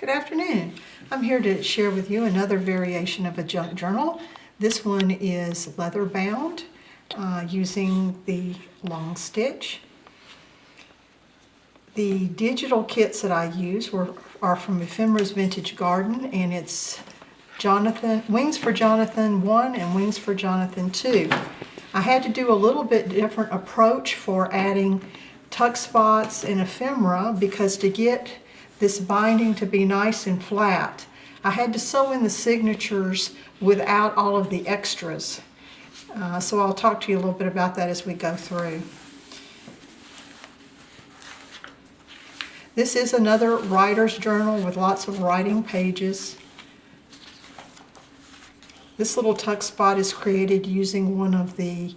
Good afternoon. I'm here to share with you another variation of a junk journal. This one is leather bound using the long stitch. The digital kits that I use are from Ephemera's Vintage Garden, and it's Wings for Jonathan 1 and Wings for Jonathan 2. I had to do a little bit different approach for adding tuck spots and ephemera because to get this binding to be nice and flat, I had to sew in the signatures without all of the extras. So I'll talk to you a little bit about that as we go through. This is another writer's journal with lots of writing pages. This little tuck spot is created using one of the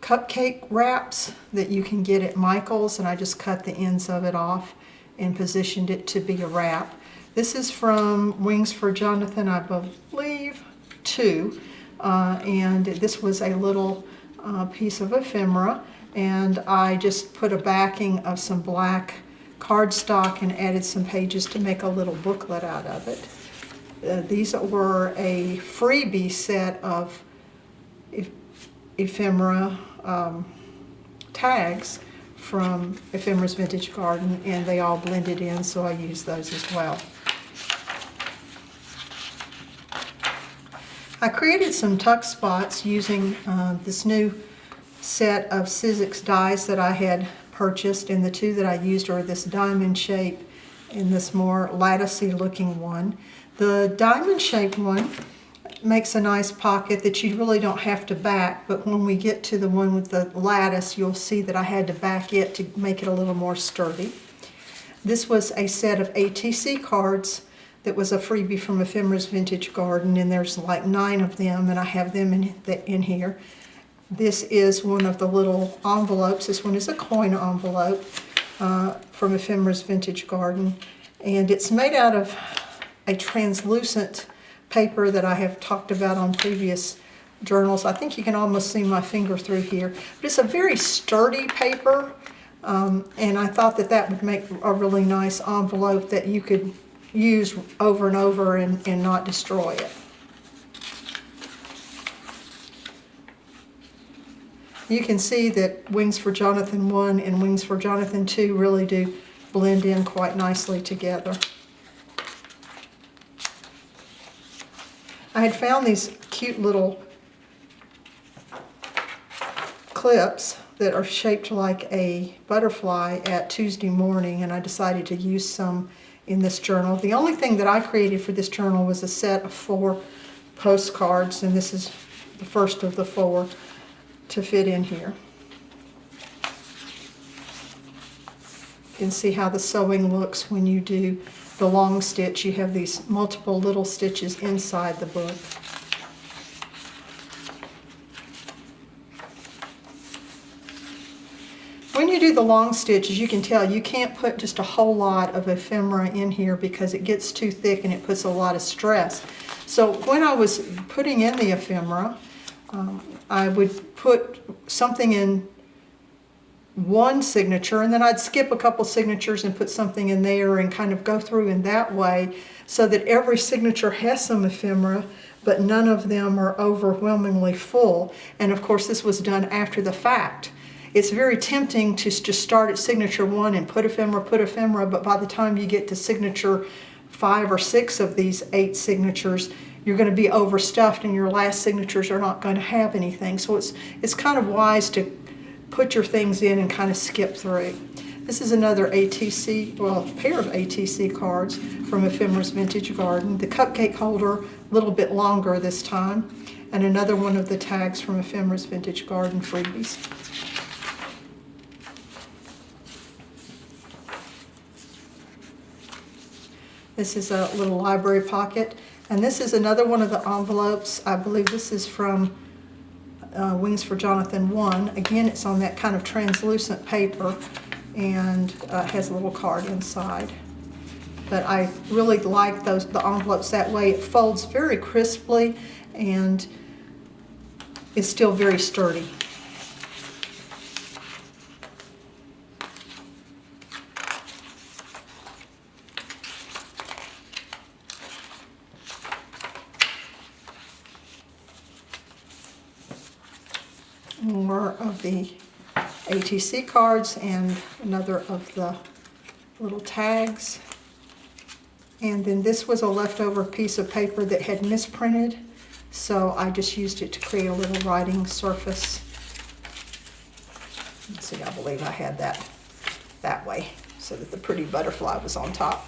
cupcake wraps that you can get at Michael's, and I just cut the ends of it off and positioned it to be a wrap. This is from Wings for Jonathan, I believe, 2, and this was a little piece of ephemera, and I just put a backing of some black cardstock and added some pages to make a little booklet out of it. These were a freebie set of ephemera tags from Ephemera's Vintage Garden, and they all blended in, so I used those as well. I created some tuck spots using this new set of Sizzix dies that I had purchased, and the two that I used are this diamond shape and this more latticey looking one. The diamond shaped one makes a nice pocket that you really don't have to back, but when we get to the one with the lattice, you'll see that I had to back it to make it a little more sturdy. This was a set of ATC cards that was a freebie from Ephemera's Vintage Garden, and there's like 9 of them, and I have them in here. This is one of the little envelopes. This one is a coin envelope from Ephemera's Vintage Garden, and it's made out of a translucent paper that I have talked about on previous journals. I think you can almost see my finger through here. But it's a very sturdy paper, and I thought that that would make a really nice envelope that you could use over and over and not destroy it. You can see that Wings for Jonathan 1 and Wings for Jonathan 2 really do blend in quite nicely together. I had found these cute little clips that are shaped like a butterfly at Tuesday Morning, and I decided to use some in this journal. The only thing that I created for this journal was a set of 4 postcards, and this is the first of the 4 to fit in here. You can see how the sewing looks when you do the long stitch. You have these multiple little stitches inside the book. When you do the long stitch, as you can tell, you can't put just a whole lot of ephemera in here because it gets too thick and it puts a lot of stress. So when I was putting in the ephemera, I would put something in one signature, and then I'd skip a couple signatures and put something in there and kind of go through in that way so that every signature has some ephemera, but none of them are overwhelmingly full. And of course, this was done after the fact. It's very tempting to just start at signature 1 and put ephemera, but by the time you get to signature 5 or 6 of these 8 signatures, you're going to be overstuffed and your last signatures are not going to have anything. So it's kind of wise to put your things in and kind of skip through. This is another ATC, well, a pair of ATC cards from Ephemera's Vintage Garden. The cupcake holder, a little bit longer this time, and another one of the tags from Ephemera's Vintage Garden freebies. This is a little library pocket, and this is another one of the envelopes. I believe this is from Wings for Jonathan 1. Again, it's on that kind of translucent paper and has a little card inside. But I really like the envelopes that way. It folds very crisply and is still very sturdy. more of the ATC cards and another of the little tags. And then this was a leftover piece of paper that had misprinted, so I just used it to create a little writing surface. Let's see, I believe I had that way so that the pretty butterfly was on top.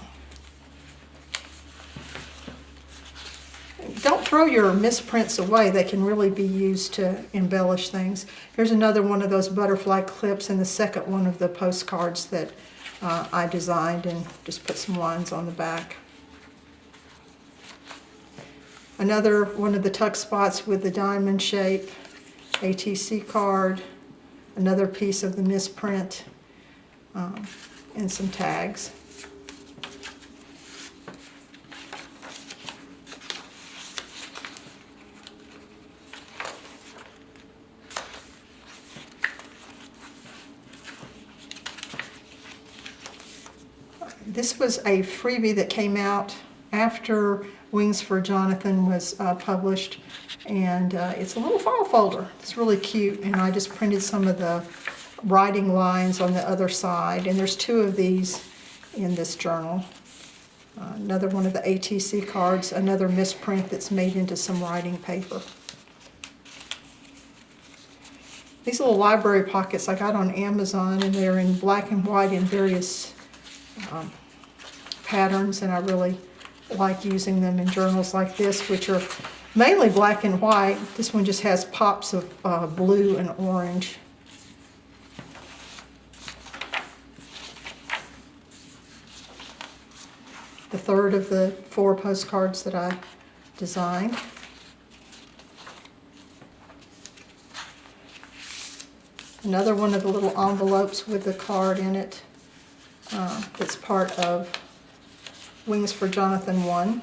Don't throw your misprints away. They can really be used to embellish things. Here's another one of those butterfly clips and the second one of the postcards that I designed and just put some lines on the back. Another one of the tuck spots with the diamond shape, ATC card, another piece of the misprint, and some tags. This was a freebie that came out after Wings for Jonathan was published, and it's a little file folder. It's really cute, and I just printed some of the writing lines on the other side, and there's 2 of these in this journal. Another one of the ATC cards, another misprint that's made into some writing paper. These little library pockets I got on Amazon, and they're in black and white in various patterns, and I really like using them in journals like this, which are mainly black and white. This one just has pops of blue and orange. The third of the 4 postcards that I designed. Another one of the little envelopes with the card in it that's part of Wings for Jonathan 1.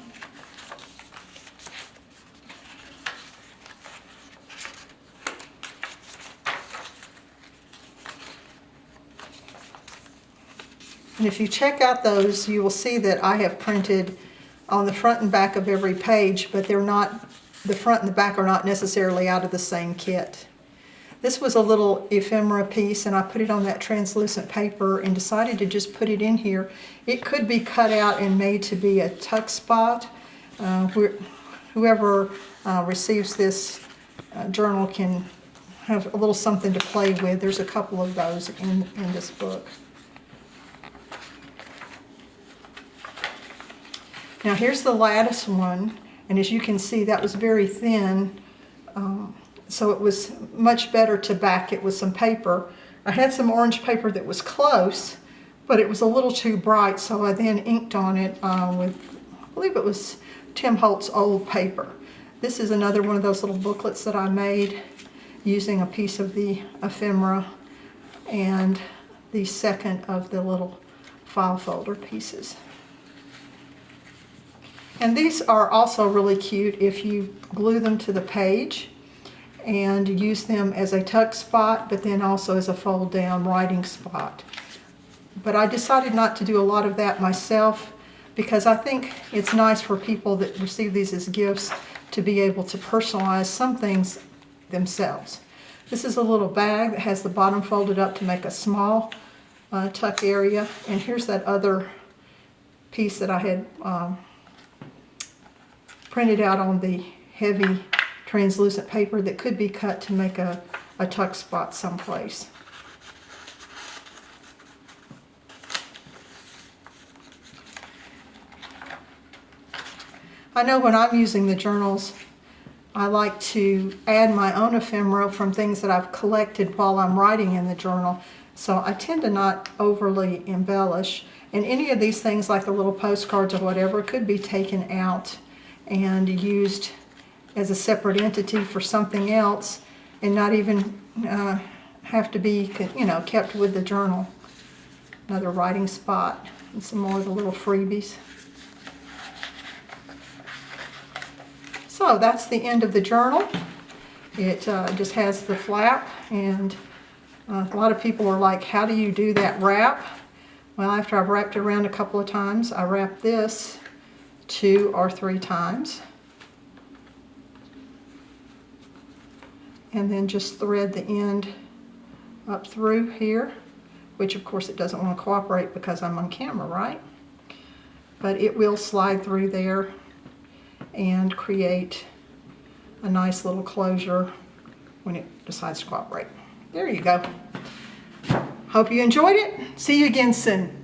And if you check out those, you will see that I have printed on the front and back of every page, but they're not, the front and the back are not necessarily out of the same kit. This was a little ephemera piece, and I put it on that translucent paper and decided to just put it in here. It could be cut out and made to be a tuck spot. Whoever receives this journal can have a little something to play with. There's a couple of those in this book. Now here's the lattice one, and as you can see, that was very thin. So it was much better to back it with some paper. I had some orange paper that was close, but it was a little too bright, so I then inked on it with, I believe it was Tim Holt's old paper. This is another one of those little booklets that I made using a piece of the ephemera and the second of the little file folder pieces. And these are also really cute if you glue them to the page and use them as a tuck spot, but then also as a fold down writing spot. But I decided not to do a lot of that myself because I think it's nice for people that receive these as gifts to be able to personalize some things themselves. This is a little bag that has the bottom folded up to make a small tuck area, and here's that other piece that I had printed out on the heavy translucent paper that could be cut to make a tuck spot someplace. I know when I'm using the journals, I like to add my own ephemera from things that I've collected while I'm writing in the journal, so I tend to not overly embellish. And any of these things, like the little postcards or whatever, could be taken out and used as a separate entity for something else and not even have to be, you know, kept with the journal. Another writing spot and some more of the little freebies. So that's the end of the journal. It just has the flap, and a lot of people are like, how do you do that wrap? Well, after I've wrapped it around a couple of times, I wrap this 2 or 3 times. and then just thread the end up through here, which of course it doesn't want to cooperate because I'm on camera, right? But it will slide through there and create a nice little closure when it decides to cooperate. There you go. Hope you enjoyed it. See you again soon.